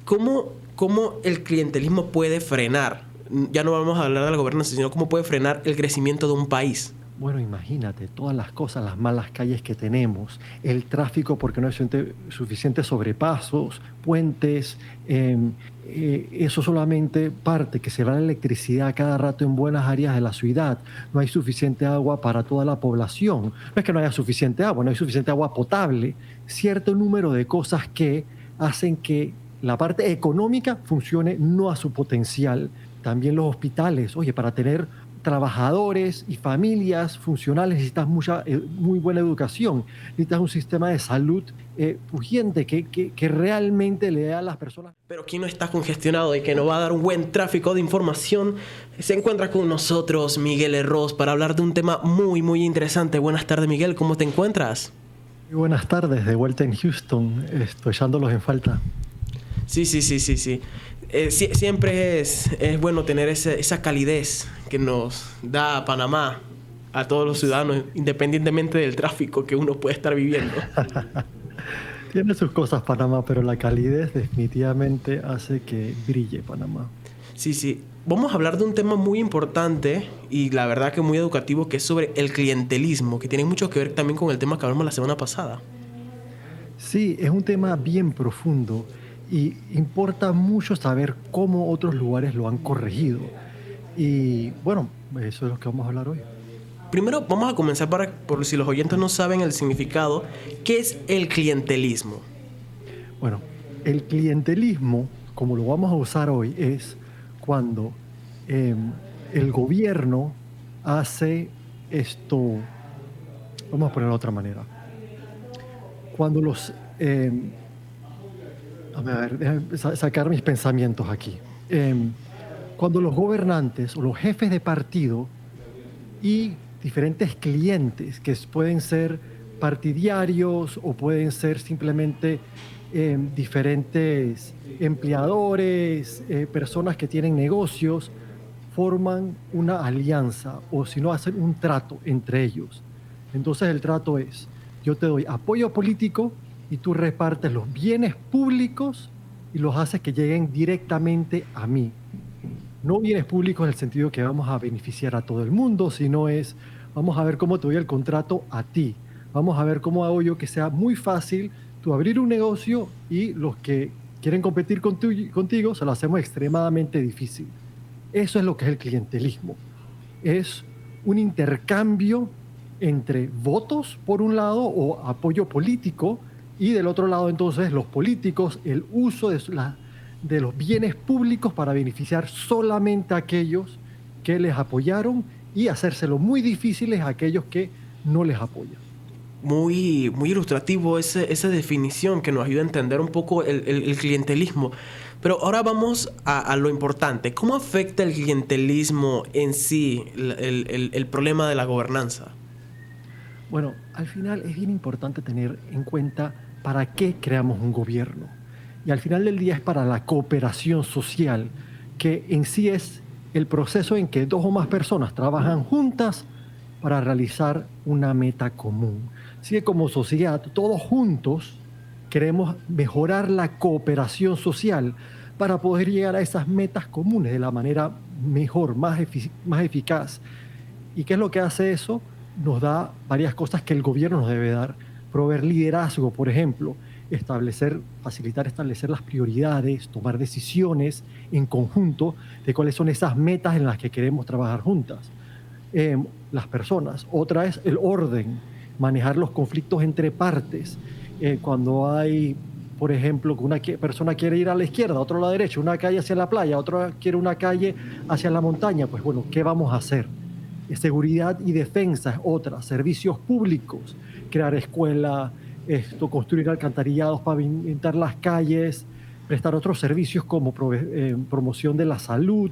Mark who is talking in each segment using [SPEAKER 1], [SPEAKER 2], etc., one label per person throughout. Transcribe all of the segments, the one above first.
[SPEAKER 1] ¿Cómo el clientelismo puede frenar? Ya no vamos a hablar de la gobernanza, sino cómo puede frenar el crecimiento de un país.
[SPEAKER 2] Bueno, imagínate todas las cosas, las malas calles que tenemos, el tráfico porque no hay suficientes sobrepasos, puentes, eso solamente parte que se va la electricidad cada rato en buenas áreas de la ciudad, no hay suficiente agua para toda la población, no es que no haya suficiente agua, no hay suficiente agua potable, cierto número de cosas que hacen que la parte económica funcione no a su potencial. También los hospitales, oye, para tener trabajadores y familias funcionales necesitas muy buena educación, necesitas un sistema de salud pudiente que realmente le dé a las personas.
[SPEAKER 1] Pero quien no está congestionado y que nos va a dar un buen tráfico de información, se encuentra con nosotros Miguel Herroz para hablar de un tema muy, muy interesante. Buenas tardes, Miguel, ¿cómo te encuentras?
[SPEAKER 2] Muy buenas tardes, de vuelta en Houston, estoy echándolos en falta.
[SPEAKER 1] Sí. Siempre es bueno tener esa calidez que nos da Panamá a todos los ciudadanos, independientemente del tráfico que uno puede estar viviendo.
[SPEAKER 2] Tiene sus cosas Panamá, pero la calidez definitivamente hace que brille Panamá.
[SPEAKER 1] Sí. Vamos a hablar de un tema muy importante y la verdad que muy educativo, que es sobre el clientelismo, que tiene mucho que ver también con el tema que hablamos la semana pasada.
[SPEAKER 2] Sí, es un tema bien profundo y importa mucho saber cómo otros lugares lo han corregido. Y bueno, eso es lo que vamos a hablar hoy.
[SPEAKER 1] Primero vamos a comenzar por si los oyentes no saben el significado. ¿Qué es el clientelismo?
[SPEAKER 2] Bueno, el clientelismo, como lo vamos a usar hoy, es cuando el gobierno hace esto, vamos a ponerlo de otra manera. Cuando a ver, déjame sacar mis pensamientos aquí. Cuando los gobernantes o los jefes de partido y diferentes clientes que pueden ser partidarios o pueden ser simplemente diferentes empleadores, personas que tienen negocios, forman una alianza o si no hacen un trato entre ellos. Entonces el trato es, yo te doy apoyo político y tú repartes los bienes públicos y los haces que lleguen directamente a mí. No bienes públicos en el sentido que vamos a beneficiar a todo el mundo, sino es, vamos a ver cómo te doy el contrato a ti. Vamos a ver cómo hago yo que sea muy fácil tú abrir un negocio y los que quieren competir contigo se lo hacemos extremadamente difícil. Eso es lo que es el clientelismo. Es un intercambio entre votos, por un lado, o apoyo político, y del otro lado, entonces, los políticos, el uso de los bienes públicos para beneficiar solamente a aquellos que les apoyaron y hacérselo muy difíciles a aquellos que no les apoyan.
[SPEAKER 1] Muy, muy ilustrativo esa definición que nos ayuda a entender un poco el clientelismo. Pero ahora vamos a lo importante. ¿Cómo afecta el clientelismo en sí el problema de la gobernanza?
[SPEAKER 2] Bueno, al final es bien importante tener en cuenta para qué creamos un gobierno. Y al final del día es para la cooperación social, que en sí es el proceso en que dos o más personas trabajan juntas para realizar una meta común. Así que como sociedad, todos juntos queremos mejorar la cooperación social para poder llegar a esas metas comunes de la manera mejor, más eficaz. ¿Y qué es lo que hace eso? Nos da varias cosas que el gobierno nos debe dar. Proveer liderazgo, por ejemplo, facilitar establecer las prioridades, tomar decisiones en conjunto de cuáles son esas metas en las que queremos trabajar juntas. Las personas. Otra es el orden, manejar los conflictos entre partes. Cuando hay, por ejemplo, que una persona quiere ir a la izquierda, otro a la derecha, una calle hacia la playa, otro quiere una calle hacia la montaña, pues bueno, ¿qué vamos a hacer? Seguridad y defensa es otra, servicios públicos, crear escuela, construir alcantarillados, pavimentar las calles, prestar otros servicios como promoción de la salud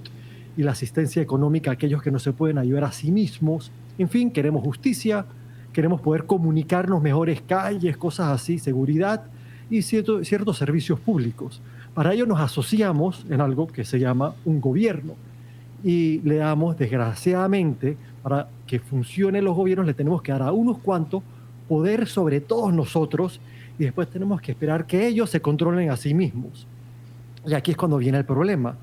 [SPEAKER 2] y la asistencia económica a aquellos que no se pueden ayudar a sí mismos. En fin, queremos justicia, queremos poder comunicarnos mejores calles, cosas así, seguridad y ciertos servicios públicos. Para ello nos asociamos en algo que se llama un gobierno. Y le damos, desgraciadamente, para que funcionen los gobiernos, le tenemos que dar a unos cuantos poder sobre todos nosotros y después tenemos que esperar que ellos se controlen a sí mismos. Y aquí es cuando viene el problema,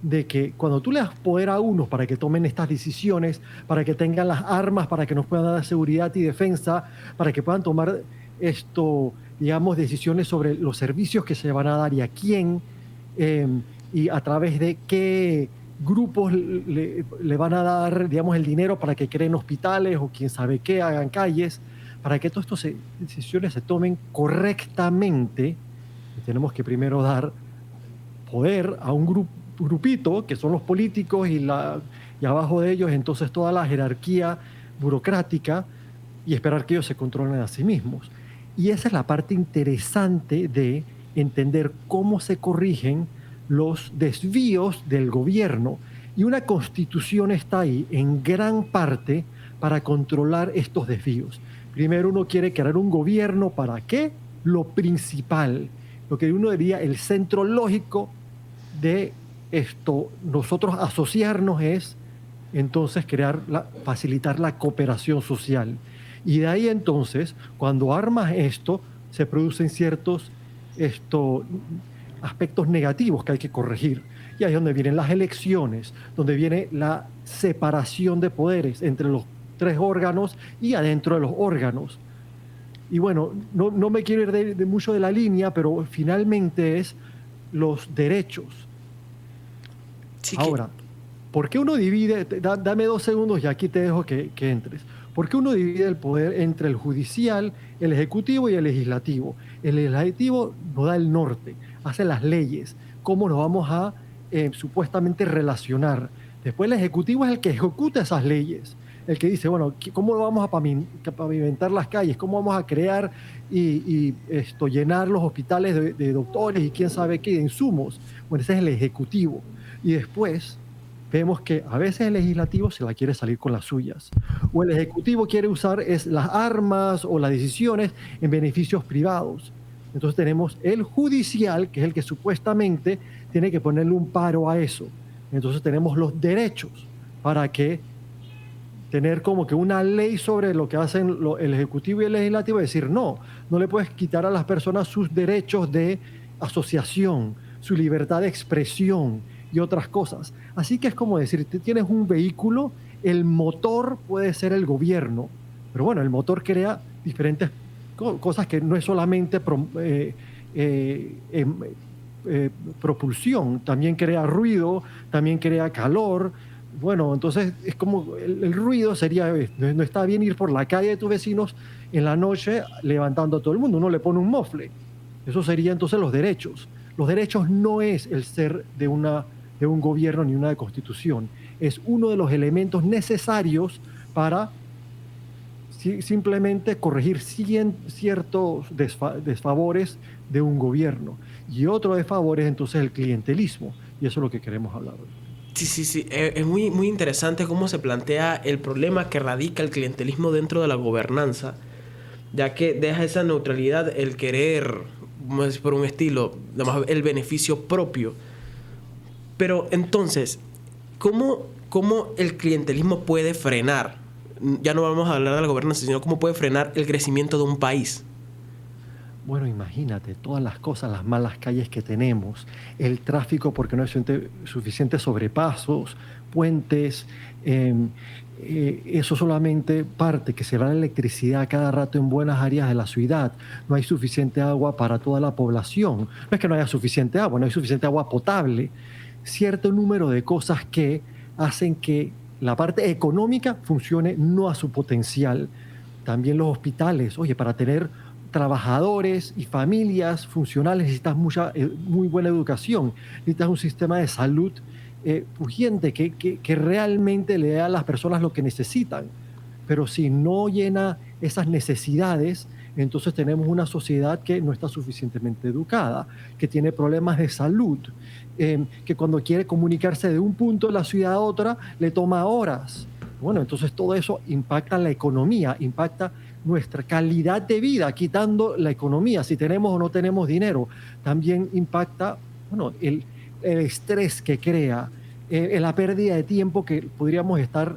[SPEAKER 2] de que cuando tú le das poder a unos para que tomen estas decisiones, para que tengan las armas, para que nos puedan dar seguridad y defensa, para que puedan tomar digamos, decisiones sobre los servicios que se van a dar y a quién, eh, y a través de qué grupos le van a dar, digamos, el dinero para que creen hospitales o quién sabe qué, hagan calles, para que todas estas decisiones se tomen correctamente, tenemos que primero dar poder a un grupito, que son los políticos, y abajo de ellos entonces toda la jerarquía burocrática, y esperar que ellos se controlen a sí mismos. Y esa es la parte interesante de entender cómo se corrigen los desvíos del gobierno. Y una constitución está ahí en gran parte para controlar estos desvíos. Primero uno quiere crear un gobierno, ¿para qué? Lo principal, lo que uno diría el centro lógico de esto, nosotros asociarnos es entonces facilitar la cooperación social. Y de ahí entonces, cuando armas esto, se producen ciertos aspectos negativos que hay que corregir. Y ahí es donde vienen las elecciones, donde viene la separación de poderes entre los tres órganos y adentro de los órganos. Y bueno, no me quiero ir de mucho de la línea, pero finalmente es los derechos. Sí, ahora, ¿por qué uno divide? Dame 2 segundos y aquí te dejo que entres. ¿Por qué uno divide el poder entre el judicial, el ejecutivo y el legislativo? El legislativo nos da el norte, hace las leyes, cómo nos vamos a supuestamente relacionar. Después el ejecutivo es el que ejecuta esas leyes, el que dice, bueno, ¿cómo vamos a pavimentar las calles? ¿Cómo vamos a crear y llenar los hospitales de doctores y quién sabe qué, de insumos? Bueno, ese es el ejecutivo. Y después vemos que a veces el legislativo se la quiere salir con las suyas, o el ejecutivo quiere usar las armas o las decisiones en beneficios privados. Entonces tenemos el judicial, que es el que supuestamente tiene que ponerle un paro a eso. Entonces tenemos los derechos para que tener como que una ley sobre lo que hacen el ejecutivo y el legislativo, y decir no le puedes quitar a las personas sus derechos de asociación, su libertad de expresión y otras cosas. Así que es como decir, tú tienes un vehículo, el motor puede ser el gobierno, pero bueno, el motor crea diferentes cosas que no es solamente propulsión, también crea ruido, también crea calor. Bueno, entonces es como el ruido sería, no está bien ir por la calle de tus vecinos en la noche levantando a todo el mundo, uno le pone un mofle. Eso sería entonces los derechos. Los derechos no es el ser de un gobierno ni una constitución, es uno de los elementos necesarios para simplemente corregir ciertos desfavores de un gobierno. Y otro desfavor es entonces el clientelismo, y eso es lo que queremos hablar hoy.
[SPEAKER 1] Sí. Es muy, muy interesante cómo se plantea el problema que radica el clientelismo dentro de la gobernanza, ya que deja esa neutralidad, el querer, por un estilo, el beneficio propio. Pero entonces, ¿cómo el clientelismo puede frenar? Ya no vamos a hablar de la gobernanza, sino cómo puede frenar el crecimiento de un país.
[SPEAKER 2] Bueno, imagínate todas las cosas, las malas calles que tenemos, el tráfico porque no hay suficientes sobrepasos, puentes, eso solamente parte, que se va la electricidad cada rato en buenas áreas de la ciudad, no hay suficiente agua para toda la población, no es que no haya suficiente agua, no hay suficiente agua potable, cierto número de cosas que hacen que la parte económica funcione no a su potencial. También los hospitales, oye, para tener trabajadores y familias funcionales necesitas muy buena educación, necesitas un sistema de salud urgente que realmente le dé a las personas lo que necesitan. Pero si no llena esas necesidades, entonces tenemos una sociedad que no está suficientemente educada, que tiene problemas de salud, que cuando quiere comunicarse de un punto de la ciudad a otra le toma horas. Bueno, entonces todo eso impacta la economía, impacta nuestra calidad de vida, quitando la economía, si tenemos o no tenemos dinero. También impacta, bueno, el estrés que crea, la pérdida de tiempo que podríamos estar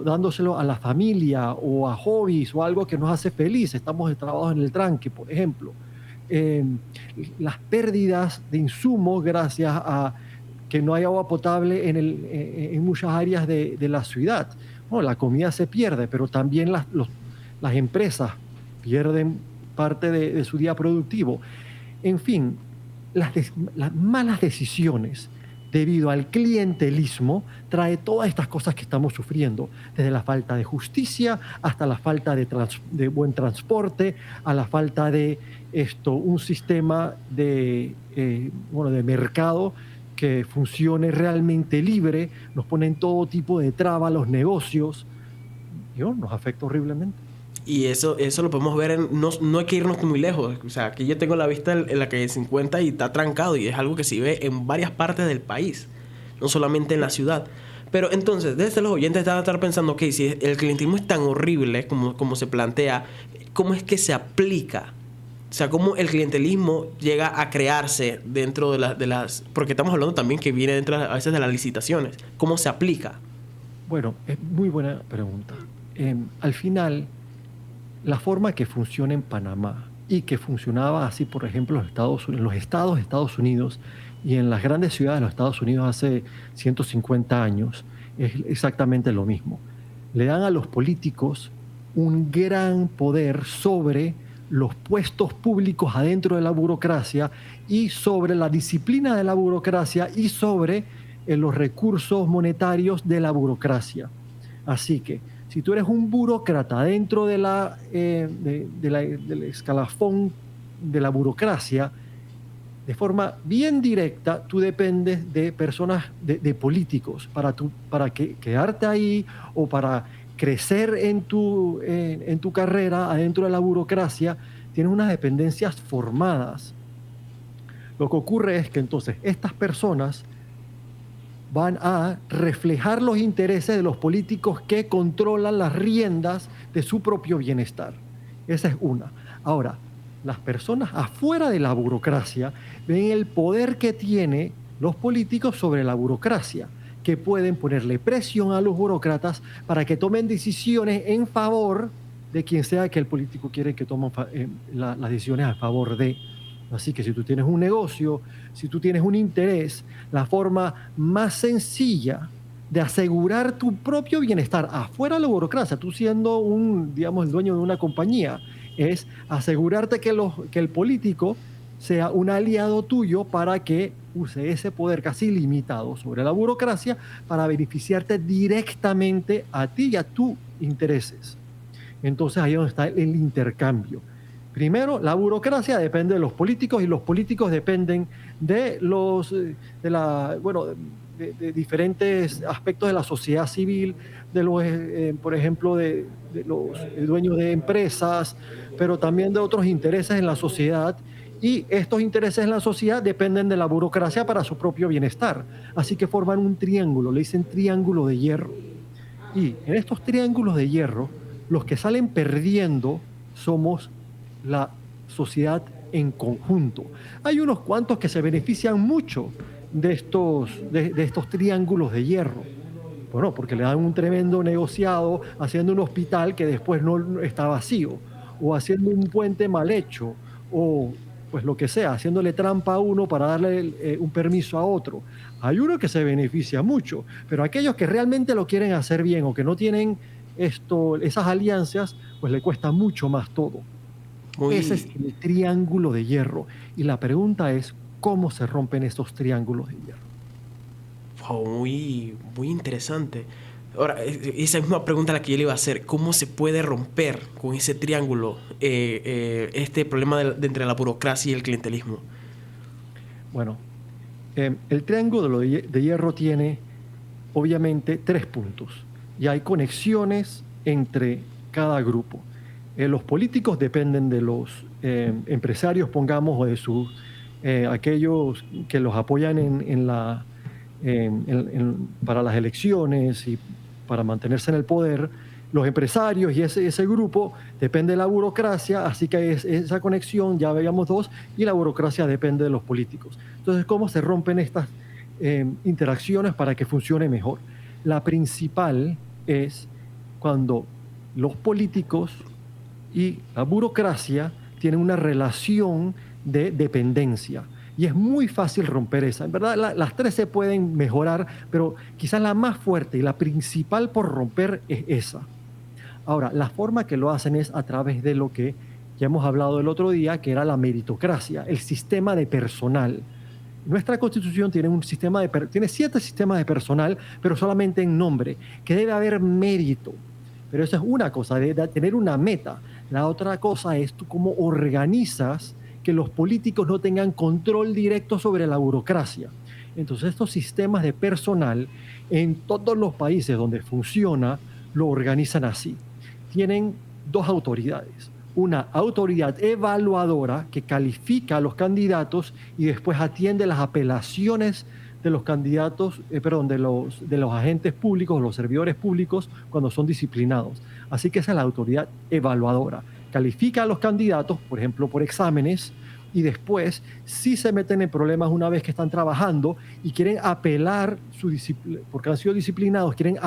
[SPEAKER 2] dándoselo a la familia o a hobbies o algo que nos hace feliz. Estamos trabados en el tranque, por ejemplo. eh, las pérdidas de insumos gracias a que no hay agua potable en muchas áreas de la ciudad. Bueno, la comida se pierde, pero también las empresas pierden parte de su día productivo. En fin, las malas decisiones debido al clientelismo trae todas estas cosas que estamos sufriendo, desde la falta de justicia hasta la falta de buen transporte, a la falta de un sistema de mercado que funcione realmente libre, nos ponen todo tipo de trabas a los negocios y nos afecta horriblemente.
[SPEAKER 1] Y eso lo podemos ver no hay que irnos muy lejos. O sea, aquí yo tengo la vista en la calle 50 y está trancado, y es algo que se ve en varias partes del país, no solamente en la ciudad. Pero entonces, desde los oyentes van a estar pensando, ok, si el clientelismo es tan horrible como se plantea, ¿cómo es que se aplica? O sea, cómo el clientelismo llega a crearse dentro de las... Porque estamos hablando también que viene dentro a veces de las licitaciones. ¿Cómo se aplica?
[SPEAKER 2] Bueno, es muy buena pregunta. Al final, la forma que funciona en Panamá y que funcionaba así, por ejemplo, en los estados de Estados Unidos y en las grandes ciudades de los Estados Unidos hace 150 años, es exactamente lo mismo. Le dan a los políticos un gran poder sobre los puestos públicos adentro de la burocracia y sobre la disciplina de la burocracia y sobre los recursos monetarios de la burocracia. Así que, si tú eres un burócrata dentro del escalafón de la burocracia, de forma bien directa, tú dependes de personas, de políticos, para quedarte ahí o para crecer en tu carrera adentro de la burocracia. Tienes unas dependencias formadas. Lo que ocurre es que entonces estas personas van a reflejar los intereses de los políticos que controlan las riendas de su propio bienestar. Esa es una. Ahora, las personas afuera de la burocracia ven el poder que tienen los políticos sobre la burocracia, que pueden ponerle presión a los burócratas para que tomen decisiones en favor de quien sea que el político quiere que tomen las decisiones a favor de. Así que si tú tienes un negocio, si tú tienes un interés, la forma más sencilla de asegurar tu propio bienestar afuera de la burocracia, tú siendo el dueño de una compañía, es asegurarte que el político sea un aliado tuyo para que use ese poder casi limitado sobre la burocracia para beneficiarte directamente a ti y a tus intereses. Entonces ahí es donde está el intercambio. Primero, la burocracia depende de los políticos y los políticos dependen de diferentes aspectos de la sociedad civil, por ejemplo, de los dueños de empresas, pero también de otros intereses en la sociedad. Y estos intereses en la sociedad dependen de la burocracia para su propio bienestar. Así que forman un triángulo, le dicen triángulo de hierro. Y en estos triángulos de hierro, los que salen perdiendo somos la sociedad en conjunto. Hay unos cuantos que se benefician mucho de estos triángulos de hierro. Bueno, porque le dan un tremendo negociado haciendo un hospital que después no está vacío, o haciendo un puente mal hecho, o pues lo que sea, haciéndole trampa a uno para darle un permiso a otro. Hay uno que se beneficia mucho, pero aquellos que realmente lo quieren hacer bien o que no tienen esas alianzas, pues le cuesta mucho más todo. Ese es el triángulo de hierro. Y la pregunta es, ¿cómo se rompen estos triángulos de hierro?
[SPEAKER 1] Wow, muy interesante. Ahora, esa misma pregunta la que yo le iba a hacer, ¿cómo se puede romper con ese triángulo este problema entre la burocracia y el clientelismo?
[SPEAKER 2] Bueno, el triángulo de hierro tiene obviamente 3 puntos y hay conexiones entre cada grupo. Los políticos dependen de los empresarios, pongamos, o de aquellos que los apoyan para las elecciones y para mantenerse en el poder. Los empresarios y ese grupo depende de la burocracia, así que esa conexión, ya veíamos 2, y la burocracia depende de los políticos. Entonces, ¿cómo se rompen estas interacciones para que funcione mejor? La principal es cuando los políticos y la burocracia tienen una relación de dependencia. Y es muy fácil romper esa. En verdad, las tres se pueden mejorar, pero quizás la más fuerte y la principal por romper es esa. Ahora, la forma que lo hacen es a través de lo que ya hemos hablado el otro día, que era la meritocracia, el sistema de personal. Nuestra Constitución tiene tiene 7 sistemas de personal, pero solamente en nombre, que debe haber mérito. Pero eso es una cosa, de tener una meta. La otra cosa es tú cómo organizas que los políticos no tengan control directo sobre la burocracia. Entonces, estos sistemas de personal en todos los países donde funciona, lo organizan así. Tienen 2 autoridades. Una autoridad evaluadora que califica a los candidatos y después atiende las apelaciones de los candidatos, de los agentes públicos, los servidores públicos, cuando son disciplinados. Así que esa es la autoridad evaluadora. Califica a los candidatos, por ejemplo, por exámenes, y después, si se meten en problemas una vez que están trabajando y quieren apelar porque han sido disciplinados, quieren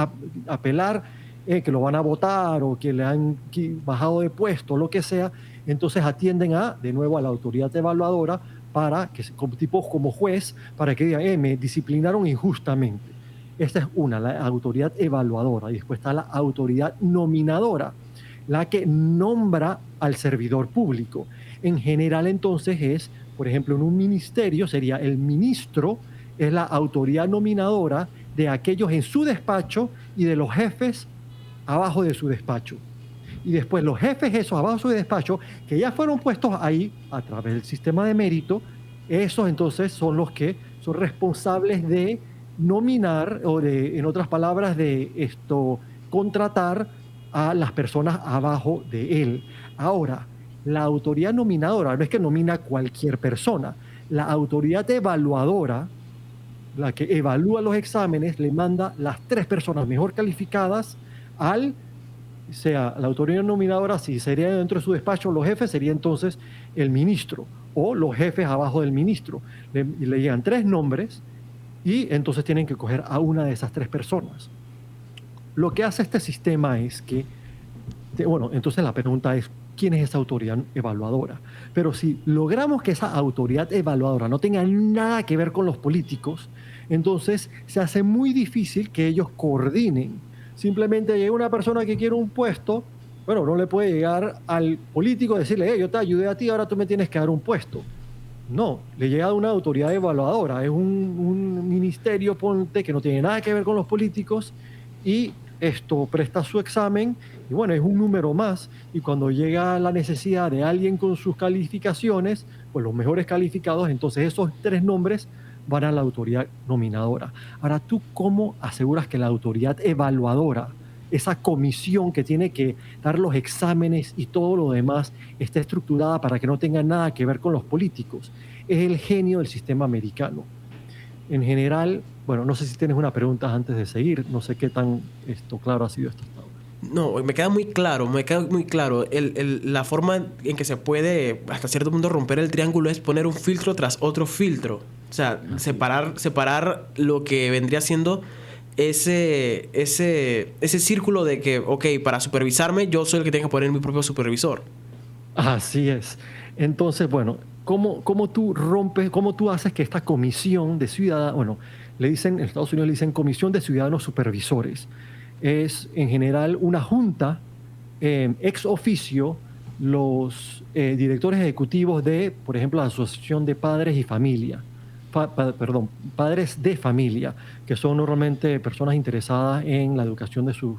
[SPEAKER 2] apelar que lo van a votar o que le han bajado de puesto, lo que sea, entonces atienden de nuevo a la autoridad evaluadora para que, como tipos como juez, para que digan, me disciplinaron injustamente. Esta es la autoridad evaluadora. Y después está la autoridad nominadora, la que nombra al servidor público. En general, entonces, por ejemplo, en un ministerio sería el ministro, es la autoridad nominadora de aquellos en su despacho y de los jefes abajo de su despacho. Y después los jefes esos abajo de su despacho, que ya fueron puestos ahí a través del sistema de mérito, esos entonces son los que son responsables de nominar o en otras palabras, de contratar a las personas abajo de él. Ahora, la autoridad nominadora no es que nomina a cualquier persona. La autoridad evaluadora, la que evalúa los exámenes, le manda las 3 personas mejor calificadas sea la autoridad nominadora, si sería dentro de su despacho, los jefes sería entonces el ministro o los jefes abajo del ministro. Le llegan 3 nombres y entonces tienen que coger a una de esas 3 personas. Lo que hace este sistema es que, entonces la pregunta es, ¿quién es esa autoridad evaluadora? Pero si logramos que esa autoridad evaluadora no tenga nada que ver con los políticos, entonces se hace muy difícil que ellos coordinen. Simplemente llega una persona que quiere un puesto, no le puede llegar al político y decirle, yo te ayudé a ti, ahora tú me tienes que dar un puesto. No, le llega a una autoridad evaluadora, es un ministerio, ponte, que no tiene nada que ver con los políticos y presta su examen y es un número más, y cuando llega la necesidad de alguien con sus calificaciones, pues los mejores calificados, entonces esos 3 nombres van a la autoridad nominadora. Ahora, ¿tú cómo aseguras que la autoridad evaluadora, esa comisión que tiene que dar los exámenes y todo lo demás, esté estructurada para que no tenga nada que ver con los políticos? Es el genio del sistema americano. En general, no sé si tienes una pregunta antes de seguir, no sé qué tan claro ha sido esto hasta ahora.
[SPEAKER 1] No, me queda muy claro. La forma en que se puede hasta cierto punto romper el triángulo es poner un filtro tras otro filtro. O sea, separar lo que vendría siendo ese círculo de que, para supervisarme, yo soy el que tengo que poner mi propio supervisor.
[SPEAKER 2] Así es. Entonces, ¿cómo tú haces que esta comisión de ciudadanos, en Estados Unidos le dicen comisión de ciudadanos supervisores? Es en general una junta ex oficio, los directores ejecutivos de, por ejemplo, la Asociación de Padres y Familia, padres de familia, que son normalmente personas interesadas en la educación de sus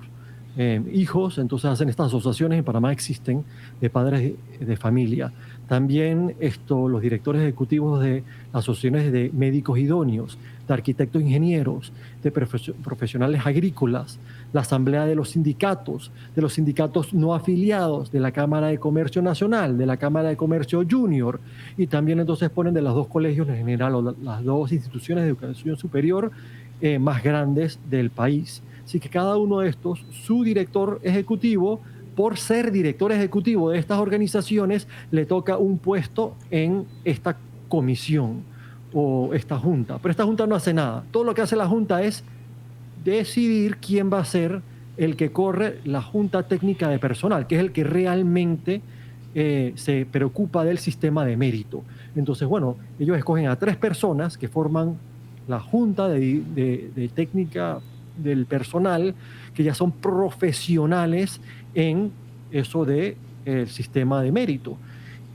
[SPEAKER 2] hijos. Entonces hacen estas asociaciones, en Panamá existen, de padres de familia. También los directores ejecutivos de asociaciones de médicos idóneos, de arquitectos ingenieros, de profesionales agrícolas, la asamblea de los sindicatos no afiliados, de la Cámara de Comercio Nacional, de la Cámara de Comercio Junior, y también entonces ponen de los 2 colegios en general, o las 2 instituciones de educación superior más grandes del país. Así que cada uno de estos, su director ejecutivo, por ser director ejecutivo de estas organizaciones, le toca un puesto en esta comisión o esta junta. Pero esta junta no hace nada. Todo lo que hace la junta es decidir quién va a ser el que corre la junta técnica de personal, que es el que realmente se preocupa del sistema de mérito. Entonces, bueno, ellos escogen a 3 personas que forman la junta de técnica del personal, que ya son profesionales en eso de el sistema de mérito.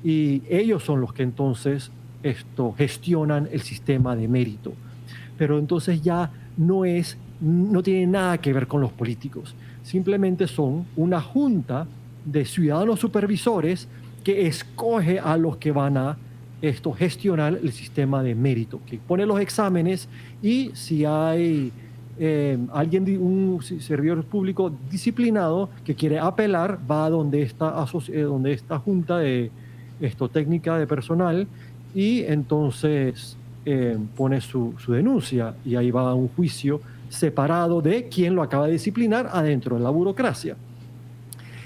[SPEAKER 2] Y ellos son los que entonces gestionan el sistema de mérito. Pero entonces ya no tiene nada que ver con los políticos. Simplemente son una junta de ciudadanos supervisores que escoge a los que van a gestionar el sistema de mérito, que pone los exámenes, y si hay un servidor público disciplinado que quiere apelar, va a donde esta junta de técnica de personal, y entonces pone su denuncia, y ahí va a un juicio separado de quien lo acaba de disciplinar adentro de la burocracia.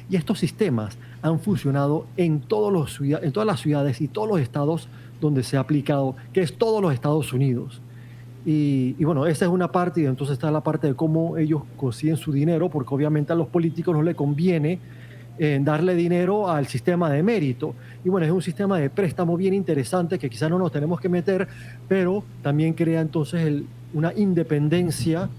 [SPEAKER 2] Y estos sistemas han funcionado en todas las ciudades y todos los estados donde se ha aplicado, que es todos los Estados Unidos. Y bueno, esa es una parte, y entonces está la parte de cómo ellos consiguen su dinero, porque obviamente a los políticos no les conviene darle dinero al sistema de mérito. Y bueno, es un sistema de préstamo bien interesante que quizás no nos tenemos que meter, pero también crea entonces una independencia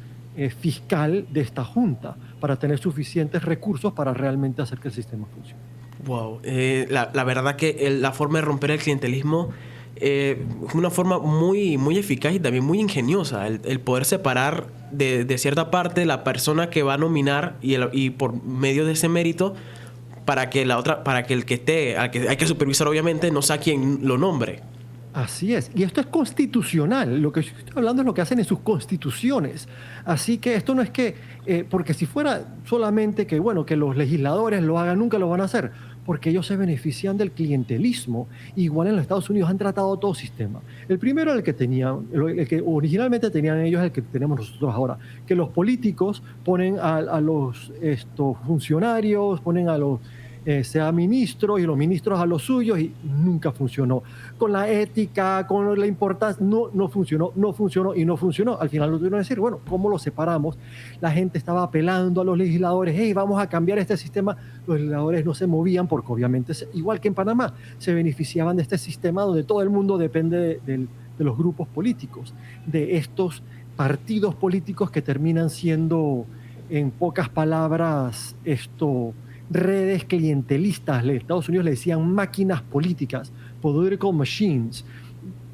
[SPEAKER 2] fiscal de esta junta para tener suficientes recursos para realmente hacer que el sistema funcione.
[SPEAKER 1] Wow, la verdad que la forma de romper el clientelismo es una forma muy, muy eficaz y también muy ingeniosa, el poder separar de cierta parte la persona que va a nominar y por medio de ese mérito para que el que esté, al que hay que supervisar obviamente, no sea quien lo nombre.
[SPEAKER 2] Así es, y esto es constitucional. Lo que yo estoy hablando es lo que hacen en sus constituciones. Así que esto no es que, porque si fuera solamente que los legisladores lo hagan, nunca lo van a hacer, porque ellos se benefician del clientelismo. Igual en los Estados Unidos han tratado todo sistema. El primero, el que originalmente tenían ellos, es el que tenemos nosotros ahora, que los políticos ponen a los funcionarios, ponen a los sea ministros, y los ministros a los suyos, y nunca funcionó. Con la ética, con la importancia, no funcionó. Al final lo tuvieron que decir, bueno, ¿cómo lo separamos? La gente estaba apelando a los legisladores, hey, vamos a cambiar este sistema. Los legisladores no se movían porque obviamente, igual que en Panamá, se beneficiaban de este sistema donde todo el mundo depende de los grupos políticos, de estos partidos políticos que terminan siendo, en pocas palabras, redes clientelistas. En Estados Unidos le decían máquinas políticas, political machines,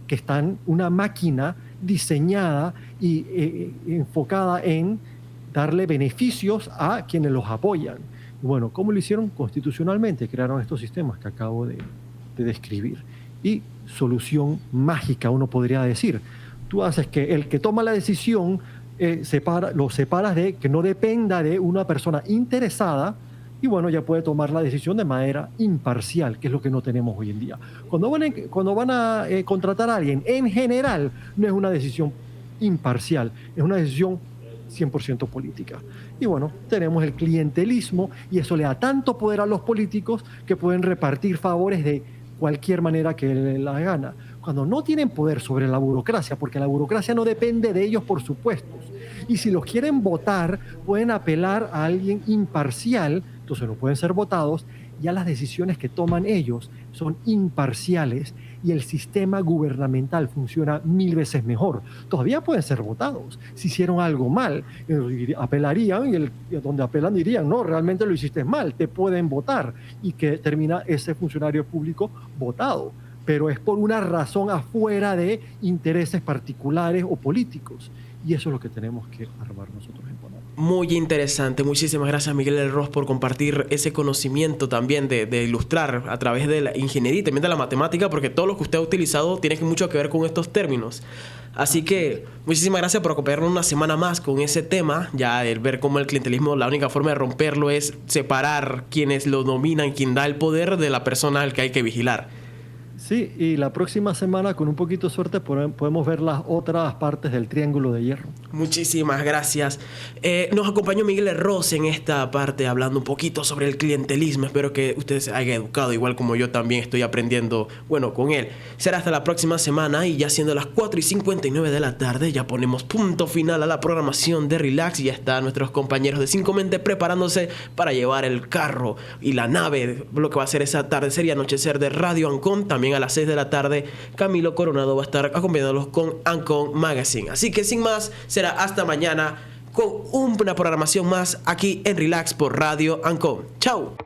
[SPEAKER 2] que están una máquina diseñada y enfocada en darle beneficios a quienes los apoyan. Bueno, ¿cómo lo hicieron? Constitucionalmente crearon estos sistemas que acabo de describir. Y solución mágica, uno podría decir. Tú haces que el que toma la decisión lo separas de que no dependa de una persona interesada, y bueno, ya puede tomar la decisión de manera imparcial, que es lo que no tenemos hoy en día. Cuando van a contratar a alguien, en general, no es una decisión imparcial, es una decisión 100% política. Y bueno, tenemos el clientelismo, y eso le da tanto poder a los políticos que pueden repartir favores de cualquier manera que les la gana, cuando no tienen poder sobre la burocracia, porque la burocracia no depende de ellos por supuestos. Y si los quieren votar, pueden apelar a alguien imparcial, entonces no pueden ser votados. Ya las decisiones que toman ellos son imparciales, y el sistema gubernamental funciona 1000 veces mejor. Todavía pueden ser votados. Si hicieron algo mal, apelarían, y donde apelan dirían, no, realmente lo hiciste mal, te pueden votar, y que termina ese funcionario público votado. Pero es por una razón afuera de intereses particulares o políticos. Y eso es lo que tenemos que armar nosotros en Panamá.
[SPEAKER 1] Muy interesante. Muchísimas gracias, Miguel del Ros, por compartir ese conocimiento también de ilustrar a través de la ingeniería y también de la matemática, porque todo lo que usted ha utilizado tiene mucho que ver con estos términos. Así que muchísimas gracias por acompañarnos una semana más con ese tema, ya el ver cómo el clientelismo, la única forma de romperlo es separar quienes lo dominan, quien da el poder, de la persona al que hay que vigilar.
[SPEAKER 2] Sí, y la próxima semana, con un poquito de suerte, podemos ver las otras partes del triángulo de hierro.
[SPEAKER 1] Muchísimas gracias. Nos acompañó Miguel Rose en esta parte hablando un poquito sobre el clientelismo. Espero que usted se haya educado, igual como yo también estoy aprendiendo, bueno, con él. Será hasta la próxima semana y ya siendo las 4:59 de la tarde, ya ponemos punto final a la programación de Relax. Ya están nuestros compañeros de Cinco Mente preparándose para llevar el carro y la nave, lo que va a ser esa tarde sería anochecer de Radio Ancon. También a las 6 de la tarde, Camilo Coronado va a estar acompañándolos con Ancon Magazine. Así que sin más, será hasta mañana con una programación más aquí en Relax por Radio Ancon. ¡Chao!